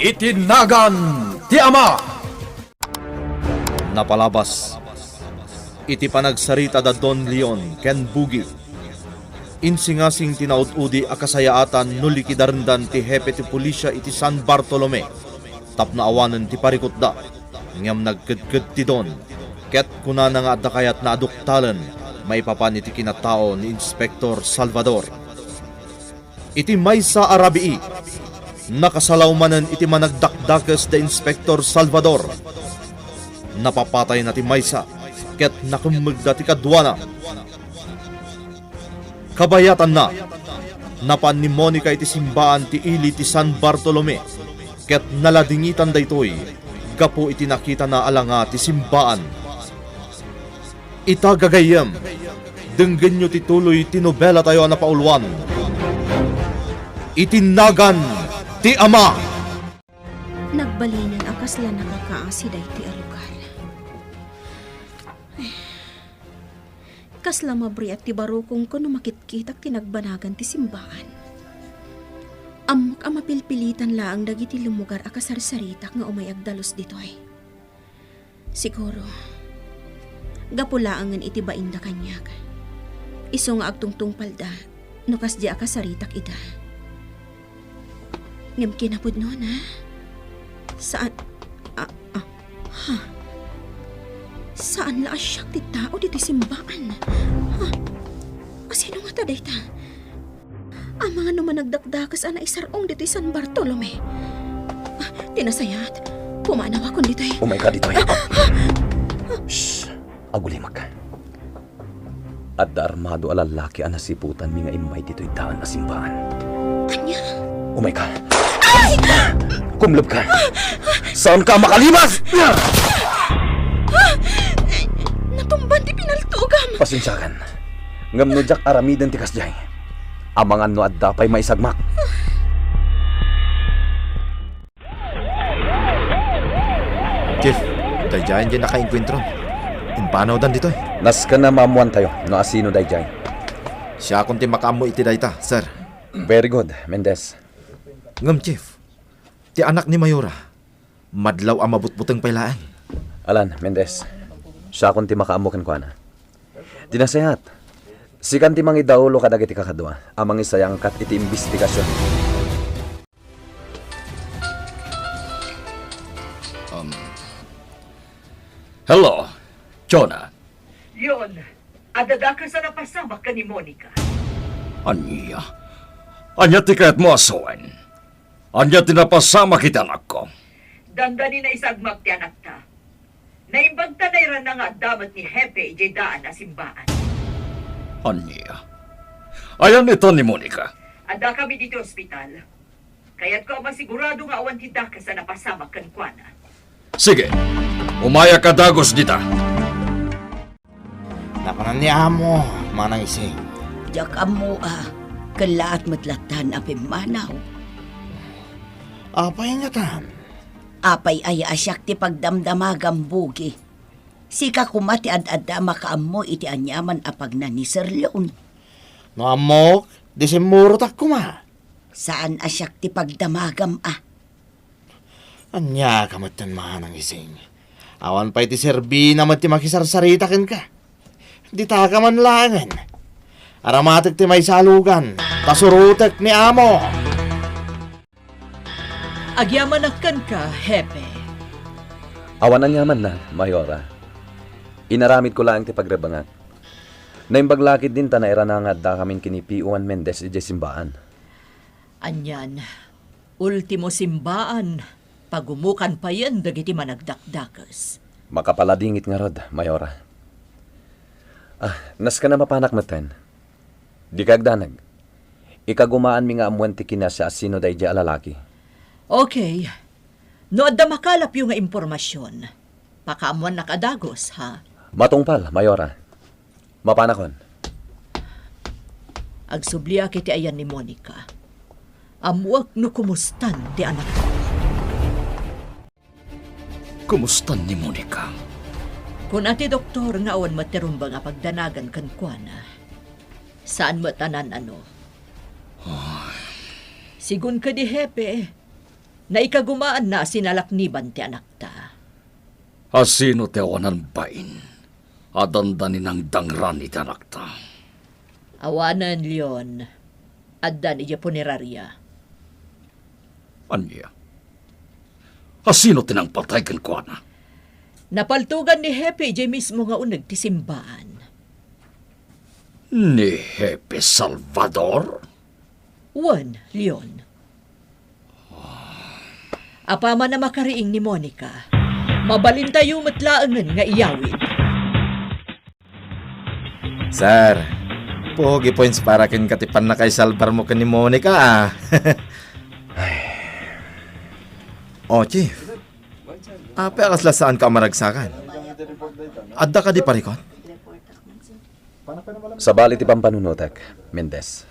Itinagan ti Ama. Napalabas, iti panagsarita da Don Leon ken Bugi. Insingasing tinaud-udi akasayaatan no likidarendan ti hepe ti pulisya iti San Bartolome. Tapna awanen ti parikot da, ngam nagkadkad ti Don. Ket kuna na nga adakayat na aduktalan, maipapan iti kinatao ni Inspektor Salvador. Iti maysa arabii, nakasalawmanan iti managdakdakas da Inspektor Salvador. Napapatay na ti maysa, ket nakumagda ti kadwana. Kabayatan na, napan ni Monica iti simbaan ti ili ti San Bartolome, ket naladingitan daytoy, gapo iti nakita na alanga ti simbaan. Itagagayam, denggen nyo tituloy tinobela tayo na paulwan. Itinagan ti Ama. Nagbalinan akas la nakakaasiday ti alugar. Kasla mabri at ti barukong ko no makitkitak tinagbanagan ti simbaan. Amok ang mapilpilitan laang dagiti lumugar akasarsaritak nga umayagdalos ditoy. Siguro, gapulaangan iti bainda kanyag. Iso nga agtungtung palda, no kas di akasaritak ida. Ngam kinapod nun, ha? Saan? Saan la asyak ti tao diti simbaan? Ha? Sino nga taday ta? Ang mga naman nagdakdakas ana isarong diti San Bartolome. Tinasayat, pumanaw akong ditoy. Oh my God, ito ay Shhh, agulimag ka. At da armado alalaki ang nasiputan mi nga imay dito'y daan na simbaan. Anya? Oh my God! Ay! Kumlab ka! Saan ka makalimas? Natumban ti pinaltugam! Pasensyakan. Ngam no jak aramidan ti kasjay. Amangan no at dapay maisagmak. Chief, tayo dyan naka-enkwentro. Impanaw dan dito. Nas ka na mamuan tayo no asino dayjay. Siya kunti makaamo iti dayta, sir. Very good, Mendez. Ngam, Chief, ti anak ni Mayora, madlaw ang mabutbutang pailaan. Alan, Mendez. Siya kunti makaamukan ko na. Dinasayat. Sikan ti mangidaulo kadag iti kakadwa. Amang isayang kat iti investigasyon. Hello, Jonah. Yon, adada ka sa napasama ka ni Monica. Anya? Anya ti kaya't mo asawan? Anya tinapasama kita anak ko? Dandani na isagmak ti anak ta. Naimbag ta na na nga damat ni Hepe ijay daan na simbaan. Anya? Ayan ito ni Monica. Ada kami dito ospital. Kaya't ko masigurado nga awan ti daka sa napasama kan kuana. Sige, umaya ka dagos dita. Napanan ni Amo, manang ising. Jak amo kalaat matlatan apim manaw. Apay nga tan? Apay ay asyak ti pagdamdamagam bugi. Sika kumati ad-adda makaammo iti anyaman apag na ni Sir Leon. No amok, disemuro tak kuma. Saan asyak ti pagdamagam Anya kamatan manang ising. Awan pa iti serbi naman ti makisarsaritakin ka. Di ta ka man langan. Aramatik ti may salugan. Tasurutek ni Amo. Agyamanakan ka, Hepe. Awan ang yaman na, Mayora. Inaramid ko lang ti pagrebangat. Naimbaglakid din ta na iranangad da kamin kini P.U.N. Mendez iti simbaan. Anyan, ultimo simbaan, pagumukan pa yan dagiti managdakdakas. Makapaladingit nga rod, Mayora. Nas ka na mapanak maten. Di kagdanag. Ikagumaan mi nga amuan ti kina sa asino day di alalaki. Okay, no adda makalap yung nga impormasyon. Pakaamuan nakadagos, ha? Matungpal, Mayora. Mapanakon. Agsubliya kiti ayan ni Monica. Amuak no kumustan ti anak ko. Kumusta ni Monica? Kung ati doktor nga awan materumba nga pagdanagan kan kuana, saan mo tanan ano? Sigun ka di Hepe, na ikagumaan na sinalakniban ti anak ta. Asino ti awanan bain, adandanin ang dangran iti anak ta. Awanan Leon, addan iya punerarya. Anya? Asino tinang patay kan ko na? Napaltugan ni Hepe ije mismo nga uneg ti simbaan. Ni Hepe Salvador? Wan, Leon. Apama na makariing ni Monica, mabalintayo matlaangan nga iyawid. Sir, pogi points para kin katipan na kay salbar mo ni Monica ah. Oh, Chief. Ape akas saan ka maragsakan? Adda ka di parikot? Sa bali ti pampanunutek, Mendez.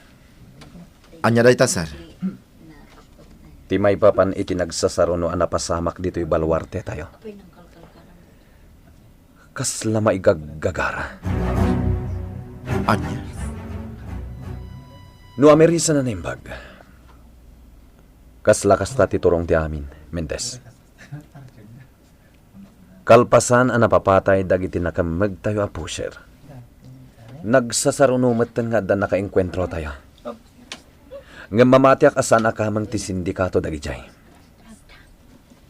Anya day ta, sir? Ti may papan iti nagsasaruno a napasamak dito'y baluarte tayo. Kas lama igaggagara. Anya? No amerisa na naimbag. Kas lakas ta ti turong ti amin, Mendez. Kalpasan a napapatay dagiti nakamag tayo a pusher. Nagsasarunumat nga da nakaengkwentro tayo. Nga mamatiak asan akamang ti sindikato dagijay.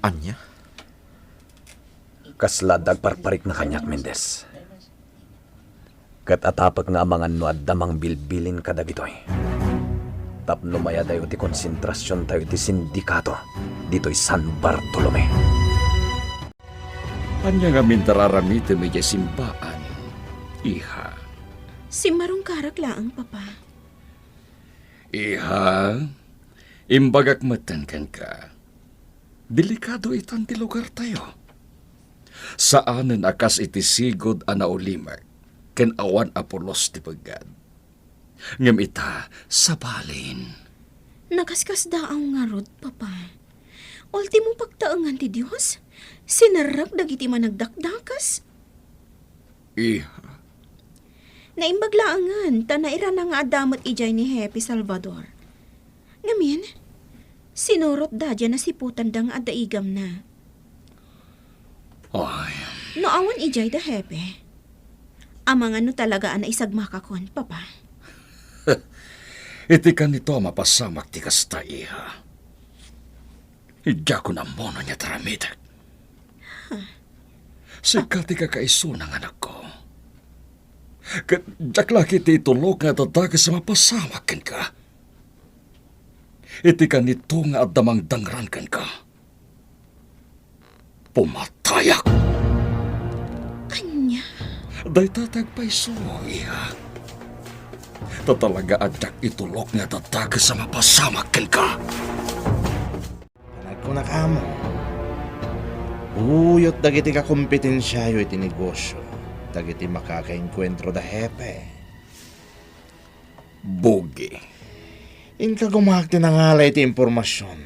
Anya? Kasla dagparparik na kanyak, Mendez. Kat atapak nga amangan no at damang bilbilin kadagitoy. Tapno maya dayo ti konsentrasyon tayo ti sindikato dito'y San Bartolome. Anya nga mintararamitin mi di simbaan, iha. Si Marong Karak laang, papa. Iha, imbagak matankan ka. Delikado itan ti lugar tayo. Saanen akas iti sigod a naulimak, ken awan apolos ti pagad. Ngem ita, sabalin. Nakaskas daaw nga rod, papa. Ultimo pagtaangan ti Diyos, sinarak dagiti managdakdakas. Iha, Naimbaglaangan, tanaira na nga adamot ijay ni Hepe Salvador. Ngamin, sinurot da dyan na siputan da nga adaigam na. ay, Noawan ijay da Hepe. Amang ano talaga na isagmakakon, papa. iti ka nito mapasamak ti kasta, iha. Idya ko na mono niya taramitak. Sikat ti kakaiso ng anak ko. Jaklaki ti itulog nga dadaga sa mapasamakan ka. Iti ka nito nga adamang dangran kan ka. Pumatayak. Anya, Day tatag pa iso, iha. Tatalaga adyak itulog nga dadaga sa mapasamakan ka. Panag ko na kamo. Uyot dagiti ka kompetensyayo iti negosyo. Dagiti makakaenkwentro da Hepe. Bogi. Inka gumakti na nga iti impormasyon.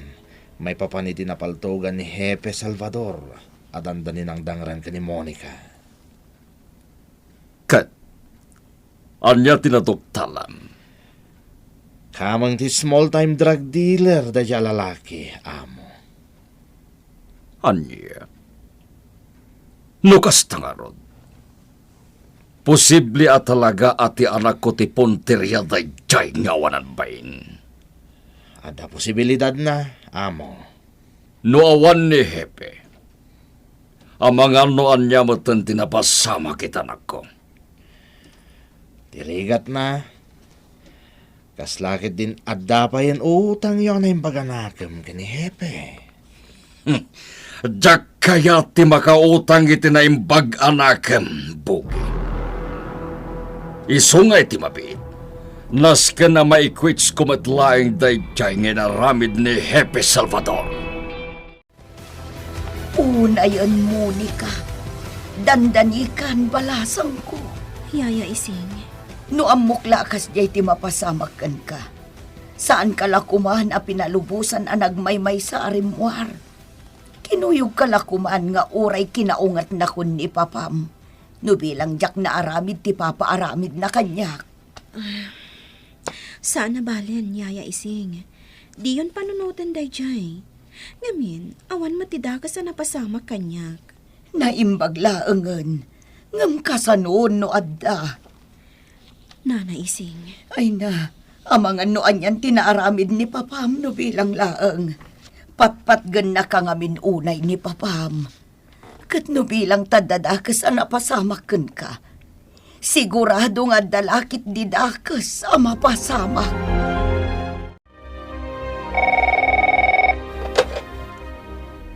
May papaniti na paltogan ni Hepe Salvador. Adandanin ang dangran ka ni Monica. Kat. Anya tinatoktalam. Kamang ti small-time drug dealer da dya lalaki, amo. Anya. Nukas tangarod. Posible at talaga ati anak ko ti ponterya da jay ngawanan bain. Ada posibilidad na, amo. No awan ni Hepe. Amang ano anya mo tinapasama kita anak ko. Tirigat na. Kaslakit din adda pa yan utang yun na yung paganakam ka ni Hepe. Jak kaya ti makautang iti na imbag anakam, Bogi. Isungay ti mabit. Nas ka na maikwits kumatlaing dayjay nga naramid ni Hepe Salvador. Una yan, Monica. Dandanikan balasang ko. Yaya Ising. No amok lakas jay ti mapasamakan ka. Saan ka lakuman a pinalubusan a nagmaymay sa arimwar? Kinuyog ka lakuman nga uray kinaungat na kun ni papam. No bilang jak na aramid ti papa aramid na kanyak. Saan na balen, Yaya Ising? Di yun panunutan day jay. Ngamin, awan matidakas sa napasama kanyag. Naimbag laangan. Ngam kasanon no adda. Nanaising. Ay na, amangan noan yan tinaaramid ni Papam no bilang laang. Patpatgan na ka ngamin unay ni Papam. Kat no bilang tadadakas ang napasamakan ka. Sigurado nga dalakit didakas ang mapasamak.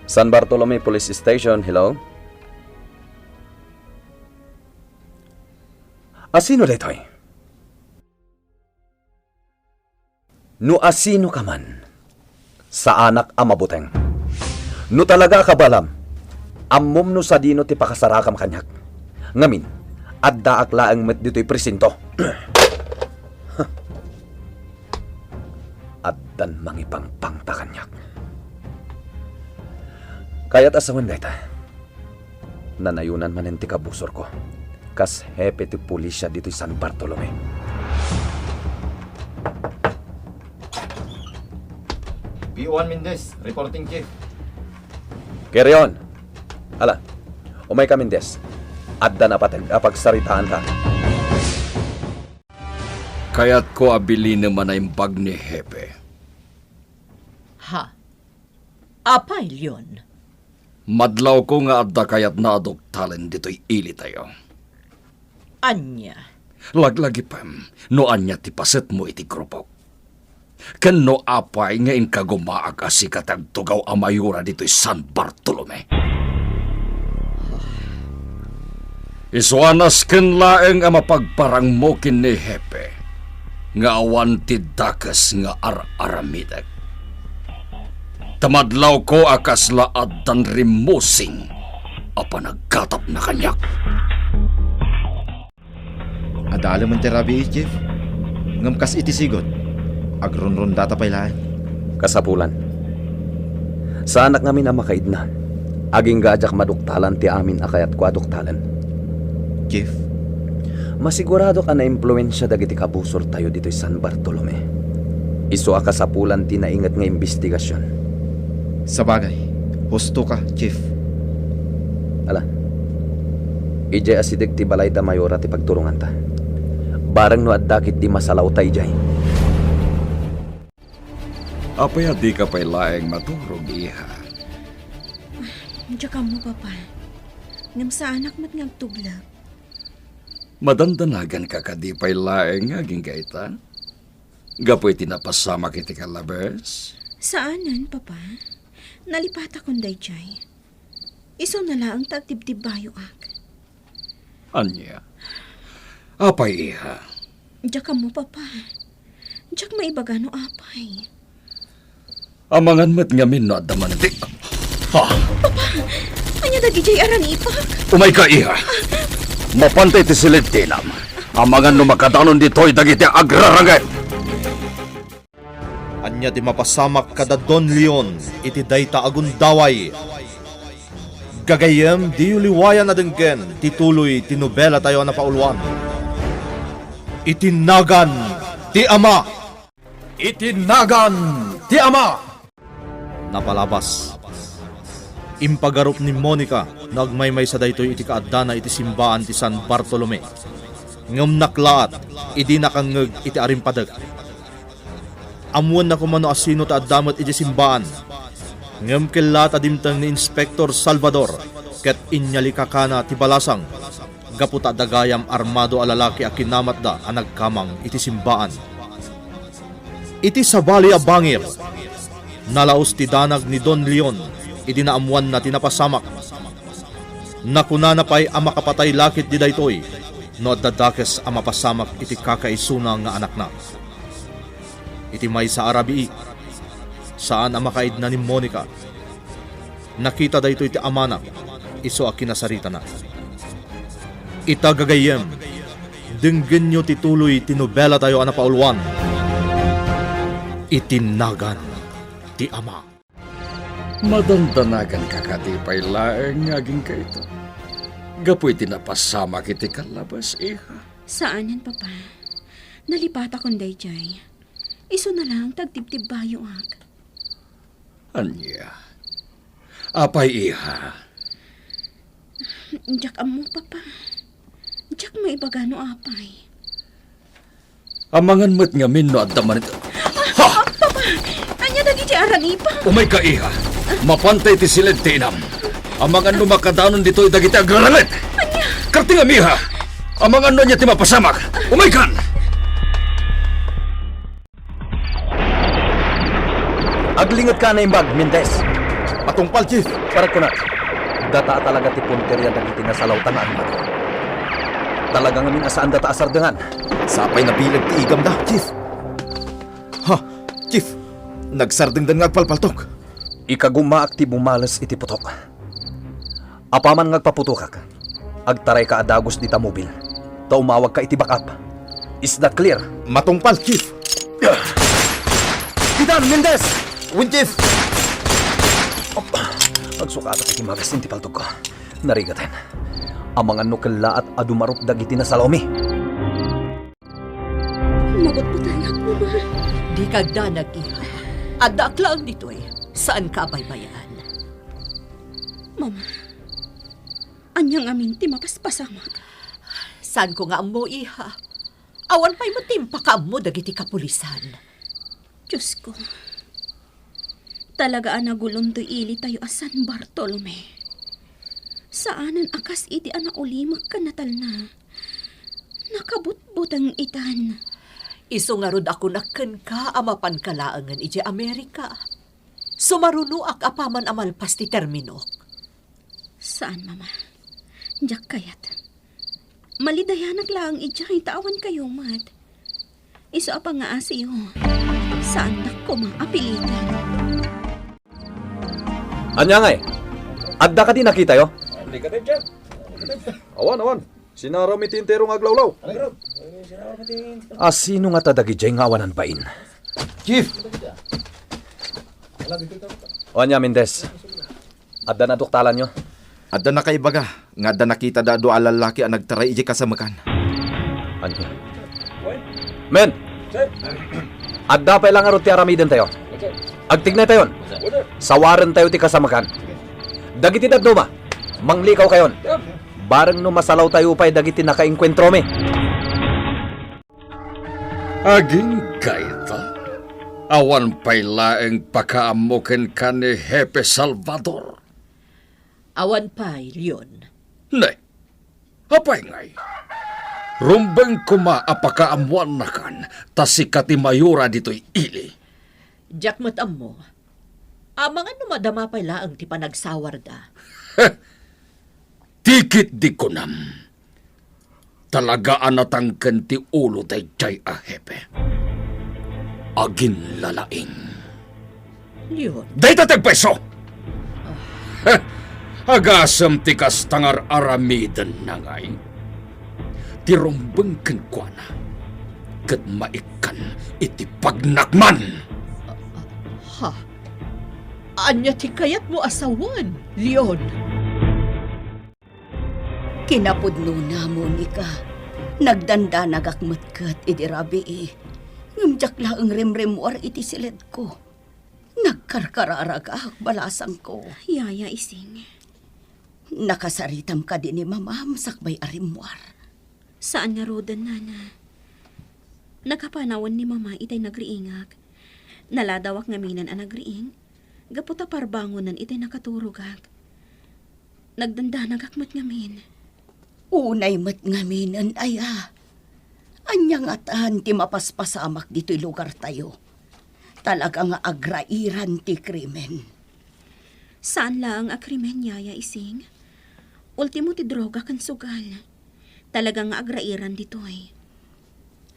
San Bartolome Police Station, hello? Asino ditoy? No asino ka man, sa anak ang mabuteng. No talaga ka balam, amom no sa dino ti pakasarakam kanyak. Ngamin, adda aklaang met dito'y presinto. Addan mangipangpangta kanyak. Kaya't asawan dayta, nanayunan man ti kabusor ko, kas hepe ti pulisya dito'y San Bartolome. B1 Mendez, reporting chief. Kerion, ala, umay ka Mendez, adda na pagsaritaan ka. Kaya't ko abili naman ay bag ni Hepe. Ha? Apay yun? Madlaw ko nga adda kaya't naadoktalan dito'y ili tayo. Anya? Laglagi pam, no anya ti paset mo iti grupok. Ken no apay nga inkagumaag asi katagtugaw a mayura dito'y San Bartolome. Iswanas ken laeng a mapagparang mo kin ni Hepe, nga awan ti dakas nga ar-aramidag. Tamadlaw ko akas laad tan rimusing a panagkatap na kanyak. Adala man terabi chief. Ngam kas iti sigot. Agronron data pay lain. Kasapulan. Sa anak ngamin ang makaid na, aging gajak maduktalan ti amin akayat ko aduktalan. Chief, Masigurado ka na impluensya dagiti kabusor tayo dito'y San Bartolome. Iso a kasapulan ti naingat nga investigasyon. sa bagay. Husto ka, chief. Ala, ijay asidig ti balay ta mayora ti pagturungan ta. Barang no addakit ti masalaw ta ijay. Apay di ka pa'y laeng maturog, iha. Diyan ka mo, papa. Ngam sa anak mat ngagtuglap. Madandanagan ka di pa'y laeng aging kaita. Gapoy tinapasama kiti kalabers. Saanan, papa? Nalipata kong dayjay. Iso na lang tagtibtib bayo ak. Anya? Apay, iha. Diyan ka mo, papa. Diyan maibagano apay. Amangan met ngamin no adaman di. Ha? Anya dagijay aran ipak. Umay ka, iha. Mapantay ti silid tinam. Amangan no makadanon dito'y dagiti agrarangay. Anya di mapasamak kada Don Leon, iti dayta agundaway. Gagayem di uliwayan na dengken, tituloy tinubela tayo na pauluan. Itinagan ti ama. Itinagan ti ama! Napalabas. Impagarup ni Monica, nagmaymay sa daytoy iti kaadana iti simbaan ti San Bartolome. Ngam naklaat, idi nakangeg iti arimpadag. Amuan na kumano asino ta adamot iti simbaan. Ngam kelat adimtang ni Inspector Salvador, ket inyali kakana ti balasang. Gaputa dagayam armado a lalaki a kinamat da a nagkamang iti simbaan. Iti sabali a bangir, nalaos ti danag ni Don Leon, idi naamuan na tinapasamak. Nakuna na pa'y ang makapatay lakit di daytoy, no dadakes ang mapasamak iti kakaisuna nga anak na. Iti may sa Arabii, saan ang makaid na ni Monica. Nakita daytoy iti amana, iso a kinasarita na. Itagagayem, dinggen nyo tituloy tinubela tayo ang napauluan. Itinagan ti ama. Madandanagan ka di pa'y laeng aging kaito. Gapoy tinapasama kiti kalabas, iha. Saanan, papa? Nalipata kong dayjay. Iso na lang tagtibtib bayo ak. Anya. Apay iha. Jak amo, papa. Jak may bagano apay. Amangan mo't ngamin no at daman ito. Anya dagiti aranipa. Umay ka iha. Mapantay ti silid tinam. Amangan no makadanon dito dagiti agraralit. Karting amiha. Amangan no niya ti mapasamak. Umay kan. Aglingot ka na imbag, Mendez. Matungpal, Chief. Para ko na. Data talaga ti punter yan dagiti nasalaw tangaan mo. Talagang amin asaan data asar dengan. Sapay na bilag ti igam da, Chief. Ha, Chief. Nagsardengdan nga agpalpaltok. Ikagumaak ti bumalas iti putok. Apaman ngagpaputukak. Agtaray ka adagos di ta mobil. Ta umawag ka iti backup. Is that clear? Matungpal, Chief. Kitan, Mendez! Win, Chief. Pagsukata iti magasin ti paltog ko. Narigaten. Amangan no kala at adumarop dagiti nasalomi. Magot po tayo, mama. Di kagdanag iha. Adak lang dito'y. Saan ka baybayaan? Mama. Anyang amin ti mapaspasamak. Saan ko nga mo iha? Awan pa'y matimpa ka mo dagiti kapulisan. Diyos ko. Talaga anagulon to'y ili tayo a San Bartolome. Saanan akas iti anaulimak ka natal na. Nakabutbutang itan. Iso nga rod ako nakken ka amapan kalaangan iti Amerika. Sumaruno ak apaman amalpas ti terminok. Saan, mama? Diyak kayat. Malidayanak lang ijay tawan kayo, mat. Iso apa nga asiyo. Saan na ko maapilitan? Anya nga eh. Adda ka di nakita yo? Hindi ka din dyan. Awan. Sinaraw mi tinterong aglawlaw. Sino nga tadagi jay nga awanan bain? Chief. O anya, Mendez. Adda na duktalan nyo? Adda na kay baga. Nga adda nakita da do alalaki ang nagtaray iji kasamakan. Anya? Men! Adda pa ilang arot ti aramiden tayo. Agtignay tayon. Sawaran tayo ti kasamakan. Dagiti daduma. Manglikaw kayon. Bareng no masalaw tayo pa'y dagiti nakainkwentro mi. Aging kaita. Awan pa'y laeng pakaamukin ka ni Hepe Salvador. Awan pa'y, Leon. Nay, apay ngay. Rumbeng kuma apakaamuan na kan, tasikati mayura dito'y ili. Jack matam mo. Amangan no madama pa'y laang ti panagsawar da. Tikit di kunam. Talaga anatangkan ti ulo tay jay a Hepe. Agin lalaing. Leon. Day tatagpeso! Agasam ti kastangar aramidan na ngay. Ti rumbeng kenkwana. Kat maikan iti pagnakman. Ha? Anya ti kayat mo asawan, Leon. Kinapudno na mo ni ka. Nagdanda nagakmatkat iti rabi eh. Ngumjak laang rimrimuar iti silid ko. Nagkarkararagak balasang ko. Yaya ising. Nakasaritam ka din ni mamam sakbay arimuar. Saan nga rodan, nana? Nakapanawan ni mama itay nagriingag. Naladawak ngaminan ang nagriing. Gaputa parbangonan itay nakaturugag. Nagdanda nagakmat ngamin. Unay mat ngaminan aya. Anyang atan ti mapaspasamak dito'y lugar tayo. Talaga nga agrairan ti krimen. Saan lang akrimen, yaya ising? Ultimo ti droga kan sugal. Talaga nga agrairan ditoy.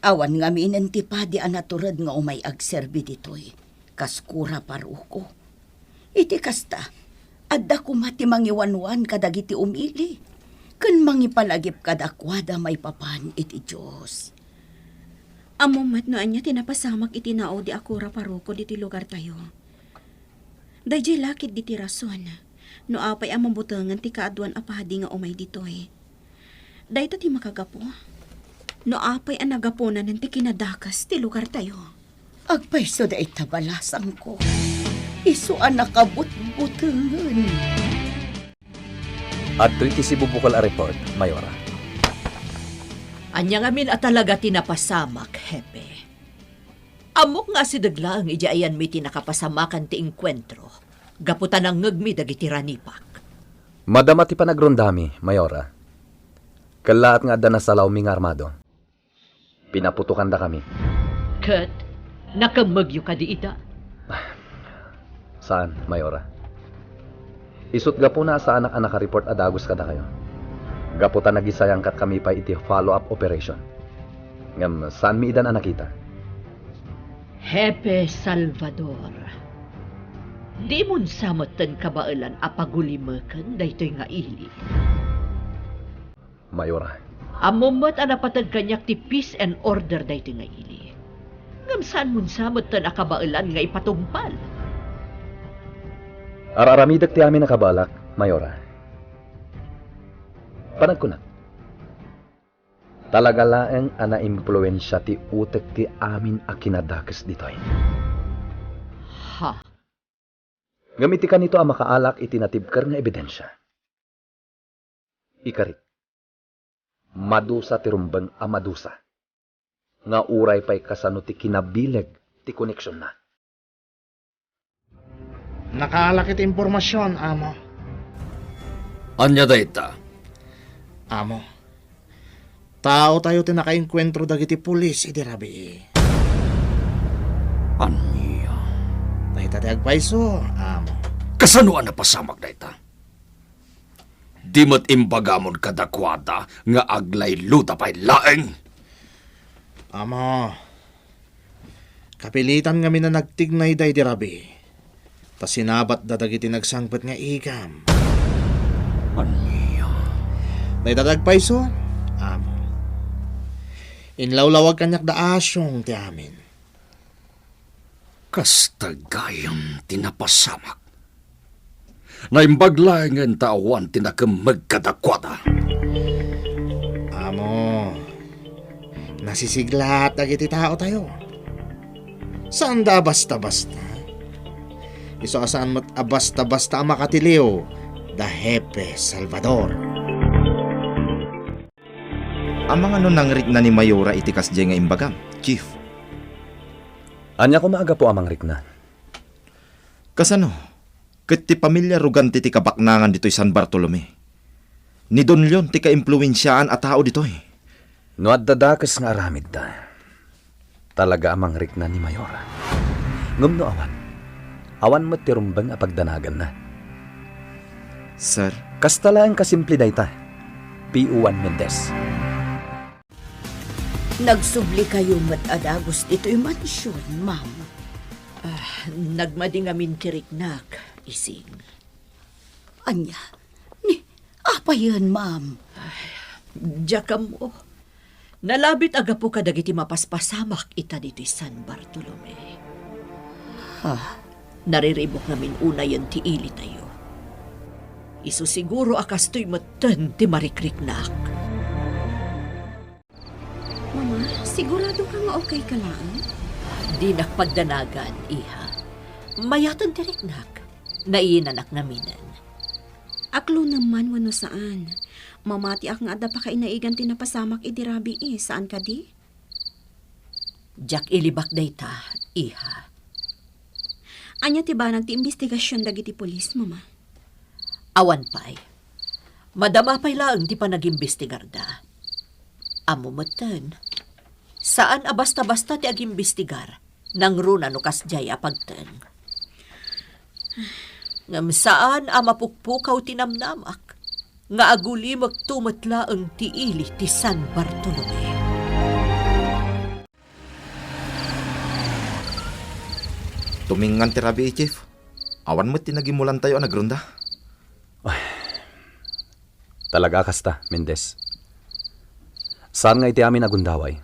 Awan ngaminan ti padi anaturad nga umay agserbi ditoy. Kaskura paruko. Iti kasta, adda kumati mangiwanwan kadagiti umili. Kun mangipalagip kadakwada may papan iti Diyos. Amumat no anya tinapasamak iti nao di akura paruko diti lugar tayo. Dayjay lakit diti rason. No apay ang mabutangan ti kaadwan apahadi nga umay ditoy. Dayta ti makagapo. No apay ang nagaponan ti kinadakas ti lugar tayo. Agpaiso da itabalasang ko. Iso ang nakabut-butangan. At iti si bubukal a report, Mayora. Anya ngamin at talaga tinapasamak, hepe. Amok nga si dagla ang ijaayan mi tinakapasamakan ti enkwentro. Gaputan ang ngagmi dagiti ranipak. Madama ti panagrondami, Mayora. Kalaat nga da nasalaw mi nga armado. Pinaputukan da kami. Kat, nakamagyo ka di ita. Saan, Mayora? Isut ga po na sa anak-anak report adagos kada kayo. Gaputan nagisayang kat kami pa iti follow-up operation. Ngam, saan mi idan nakita? Hepe Salvador. Di mon samoten kabailan apagulimaken daytoy nga ili. Mayora, Amumot ang napatag kanyak ti peace and order daytoy nga ili. Ngam saan mon samoten akabailan nga ipatungpal? araramidak ti amin nakabalak, Mayora. Panagkunat. Talaga laeng ana impluensya ti utek ti amin a kinadakes ditoy. Ha? Gamiti ka nito ang makaalak itinatibker nga ebidensya. Ikarit. Madusa ti rumbeng a madusa. Nga uray pa'y kasano ti kinabileg ti koneksyon na. Nakaalakit impormasyon, amo. Anya dayta? Amo. Tao tayo tinakainkwentro dagiti pulis, idirabi. Anya? Dahita ti agpaiso, amo. Kasanuan na pasamak dayta? Di mo't imbagamon kadakwada nga aglay luta pa'y laeng. Amo. Kapilitan nga na nagtignay day dirabi. Ta sinabat da dagiti nagsangpet nga igam. Anya? Dahita ti agpaiso, amo. Inlawlawag kanyak da asyong ti amin. Kastagayang tinapasamak. Naimbaglayan tawan tinakamagkadakwada. Amo. Nasisiglat dagiti tao tayo. Saan da basta-basta? Iso asaan mo't basta-basta ang makatiliw da Hepe Salvador. Ang mga nangrik na ni Mayora itikas dyan nga imbagam, Chief. Anya ko maaga po amang rikna. Kasano? Ket ti pamilya rugan ti kabaknangan dito'y San Bartolome. Ni Don Leon ti ka-impluensyaan at tao dito'y. No at dadakas nga aramid da. Talaga amang rikna ni Mayora. Ngum no awan. Awan mo ti rumbeng a pagdanagan na. Sir, Kastalaan kasimple dayta. P.U.1 Mendez. Nagsubli kayo adagos dito'y mansyon, ma'am. Nagmading amin tiriknak, ising. Anya, ni, apa yun, ma'am? Diyaka mo. Nalabit aga po kadagiti mapaspasamak ita dito'y San Bartolome. Ha? Nariribok namin una yan ti ili tayo. Isu siguro akasto'y matan ti marikriknak. Mama, sigurado ka nga okay ka lang? Di nakpagdanagan, iha. Mayatan tiriknak. Naiinanak naminan. Aklo naman wano saan. Mamati ak nga adda pa kainaigan tinapasamak idirabi saan ka di? Jack ilibak dayta, iha. Anya ti ba ti investigasyon dagiti pulis, mama? Awan pa'y. Madama pa'y laang di pa nag-imbestigar da. Amo matan. Saan basta-basta ti ag-imbestigar nang runa no kasjay apagten. Ngam saan mapukpukaw tinamnamak nga aguli magtumatla ang tiili ti San Bartolome. tumingan ti rabi, Chief. Awan mo tinagimulan tayo nagrunda. Talaga kasta, Mendez. Saan nga iti amin agundaway?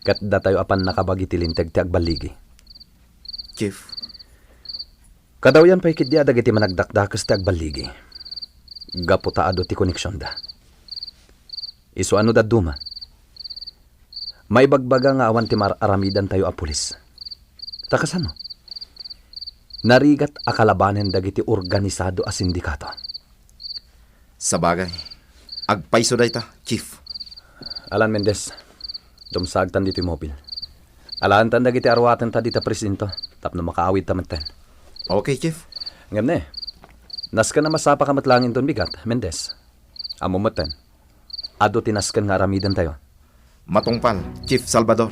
Kat da tayo apan nakabagi tilinteg ti agbaligi. Chief, Kadaw yan pa'y kidya dagiti managdakdakas ti agbaligi. Gaputaado ti koneksyon da. Isu ano da duma. May bagbaga nga awan ti mararamidan tayo a pulis. Takasano? Narigat akalabanen dagiti organisado a sindikato. Sa bagay, agpaiso day ta, Chief. Alan Mendez, dumsagtan dito yung mobil. Alaan tan dagiti arwatan ta dita presinto, tapno makaawit tamantan. Okay, Chief. Ngam ne, nas ka na masapa ka matlangin ton bigat, Mendez. Amo matan, ado tinaskan nga aramidan tayo. Matungpal, Chief Salvador.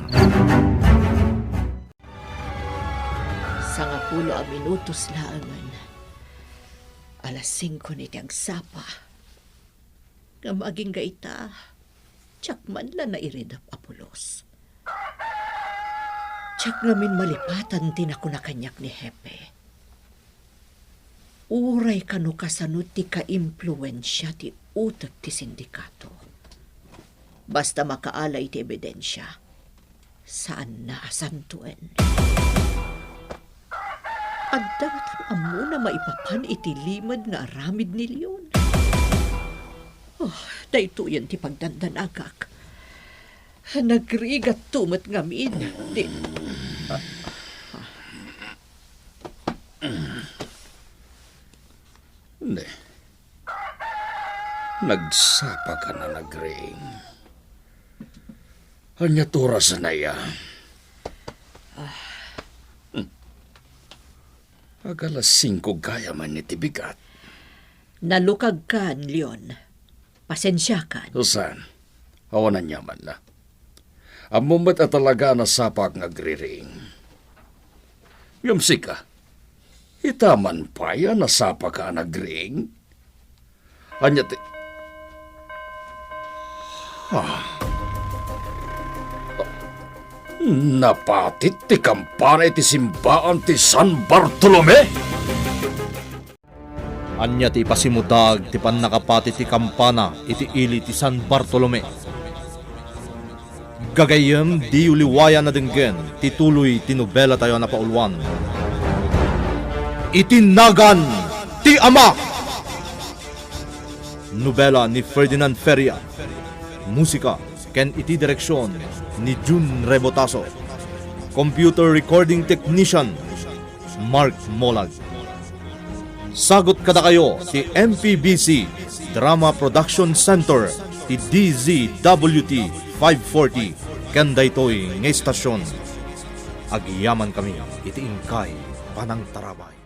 Sa nga 10 minutos laangan, alas 5 ni tiyag sapa. Nga maging gaita, tsak man la na iridap apulos. Tsak namin malipatan din ako na kanyak ni Hepe. Uray kano kasanot ti ka-impluensya ti utak ti sindikato. Basta makaalay ti ebidensya, saan na asantuen. Agdagatan amo na maipapan iti limad nga aramid ni Leon. Oh, dahito yan ti pagdandanagak. Nagrigat tumat ngamin. Hindi. Nagsapa ka na nagring. Anya tura sa naya. Agalas 5 gaya man ni tibigat. Nalukag ka, Leon. Pasensya ka. Susan, awanan niya man na. Ang mumat at talaga na sapak ngagriring. Yumsi ka. Itaman pa yan na sapak ka nagring. Anya ti... Napatit ti kampana iti simbaan ti San Bartolome? Anya ti ipasimudag ti pannakapati ti kampana iti ili ti San Bartolome. Gagayem di uliwaya na denggen ti tuloy ti nobela tayo na paulwan. Itinagan ti Ama! Nobela ni Ferdinand Feria. Musika ken iti direksyon ni Jun Rebotaso. Computer recording technician Mark Molag. Sagot kada kayo ti MPBC Drama Production Center ti DZWT 540 ken daytoy nga estasyon. Agyaman kami iti ingkay panang tarabay.